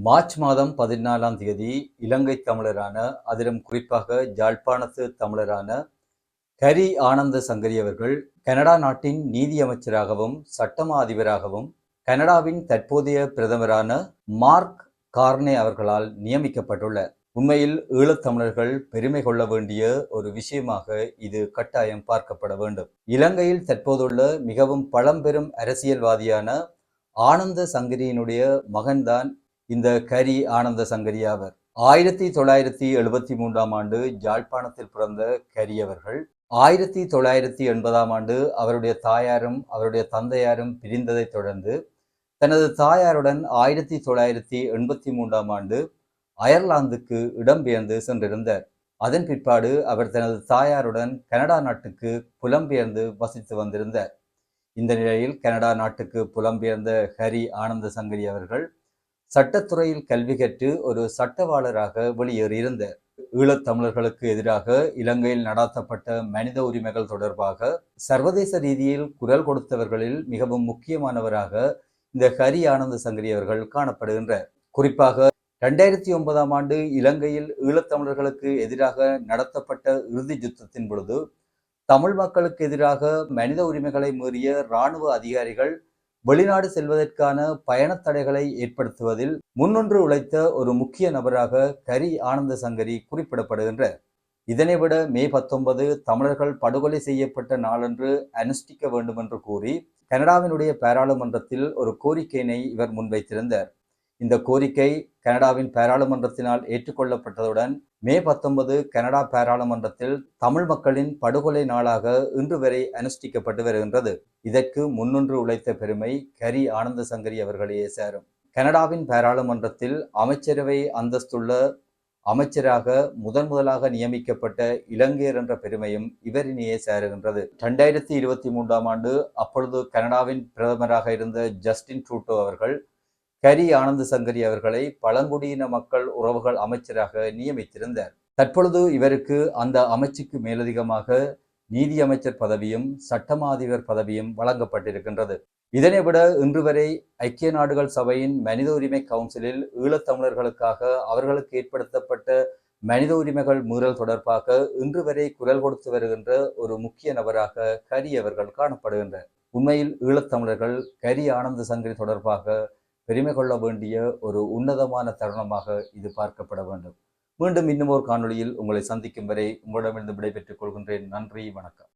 March மாதம் 14ஆம் தேதி இலங்கை தமிழரான, அதிலும் குறிப்பாக யாழ்ப்பாணத்து தமிழரான கரி ஆனந்த சங்கரி அவர்கள் கனடா நாட்டின் நீதி அமைச்சராகவும் சட்டமா அதிபராகவும் கனடாவின் தற்போதைய பிரதமரான மார்க் கார்னே அவர்களால் நியமிக்கப்பட்டுள்ளார். உண்மையில் ஈழத்தமிழர்கள் பெருமை கொள்ள வேண்டிய ஒரு விஷயமாக இது கட்டாயம் பார்க்கப்பட வேண்டும். இலங்கையில் தற்போதுள்ள மிகவும் பழம்பெரும் அரசியல்வாதியான ஆனந்த சங்கரியினுடைய மகன்தான் இந்த கரி ஆனந்த சங்கரி ஆவர். 1973ஆம் ஆண்டு யாழ்ப்பாணத்தில் பிறந்த கரி அவர்கள் 1980ஆம் ஆண்டு அவருடைய தாயாரும் அவருடைய தந்தையாரும் பிரிந்ததைத் தொடர்ந்து தனது தாயாருடன் 1983ஆம் ஆண்டு அயர்லாந்துக்கு இடம்பெயர்ந்து சென்றிருந்தார். அதன் பிற்பாடு அவர் தனது தாயாருடன் கனடா நாட்டுக்கு புலம்பெயர்ந்து வசித்து வந்திருந்தார். இந்த நிலையில் கனடா நாட்டுக்கு புலம்பெயர்ந்த ஹரி ஆனந்த சங்கரி அவர்கள் சட்டத்துறையில் கல்வி கற்று ஒரு சட்டவாளராக வெளியேறியிருந்தார். ஈழத்தமிழர்களுக்கு எதிராக இலங்கையில் நடாத்தப்பட்ட மனித உரிமைகள் தொடர்பாக சர்வதேச ரீதியில் குரல் கொடுத்தவர்களில் மிகவும் முக்கியமானவராக இந்த ஹரி ஆனந்த சங்கரி அவர்கள் காணப்படுகின்றார். குறிப்பாக 2009ஆம் ஆண்டு இலங்கையில் ஈழத்தமிழர்களுக்கு எதிராக நடத்தப்பட்ட இறுதி யுத்தத்தின் பொழுது தமிழ் மக்களுக்கு எதிராக மனித உரிமைகளை மீறிய இராணுவ அதிகாரிகள் வெளிநாடு செல்வதற்கான பயணத் தடைகளை ஏற்படுத்துவதில் முன்னின்று உழைத்த ஒரு முக்கிய நபராக கரி ஆனந்த சங்கரி குறிப்பிடப்படுகின்றார். இதனைவிட மே 19 தமிழர்கள் படுகொலை செய்யப்பட்ட நாளன்று அனுஷ்டிக்க வேண்டும் என்று கூறி கனடாவினுடைய பாராளுமன்றத்தில் ஒரு கோரிக்கையினை இவர் முன்வைத்திருந்தார். இந்த கோரிக்கை கனடாவின் பாராளுமன்றத்தினால் ஏற்றுக்கொள்ளப்பட்டதுடன் மே 19 கனடா பாராளுமன்றத்தில் தமிழ் மக்களின் படுகொலை நாளாக இன்று வரை அனுஷ்டிக்கப்பட்டு வருகின்றது. இதற்கு முன்னின்று உழைத்த பெருமை கரி ஆனந்த சங்கரி அவர்களையே சேரும். கனடாவின் பாராளுமன்றத்தில் அமைச்சரவை அந்தஸ்துள்ள அமைச்சராக முதலாக நியமிக்கப்பட்ட இலங்கையர் என்ற பெருமையும் இவரினையே சேருகின்றது. 2023ஆம் ஆண்டு அப்பொழுது கனடாவின் பிரதமராக இருந்த ஜஸ்டின் ட்ரூடோ அவர்கள் கரி ஆனந்த சங்கரி அவர்களை பழங்குடியின மக்கள் உறவுகள் அமைச்சராக நியமித்திருந்தார். தற்பொழுது இவருக்கு அந்த அமைச்சுக்கு மேலதிகமாக நீதி அமைச்சர் பதவியும் சட்டமா அதிபர் பதவியும் வழங்கப்பட்டிருக்கின்றது. இதனைவிட இன்று வரை ஐக்கிய நாடுகள் சபையின் மனித உரிமை கவுன்சிலில் ஈழத்தமிழர்களுக்காக அவர்களுக்கு ஏற்படுத்தப்பட்ட மனித உரிமைகள் மீறல் தொடர்பாக இன்று வரை குரல் கொடுத்து வருகின்ற ஒரு முக்கிய நபராக கரி அவர்கள் காணப்படுகின்றனர். உண்மையில் ஈழத்தமிழர்கள் கரி ஆனந்த சங்கரி தொடர்பாக பெருமை கொள்ள வேண்டிய ஒரு உன்னதமான தருணமாக இது பார்க்கப்பட வேண்டும். மீண்டும் இன்னும் ஒரு காணொளியில் உங்களை சந்திக்கும் வரை உங்களிடமிருந்து விடைபெற்றுக் கொள்கின்றேன். நன்றி, வணக்கம்.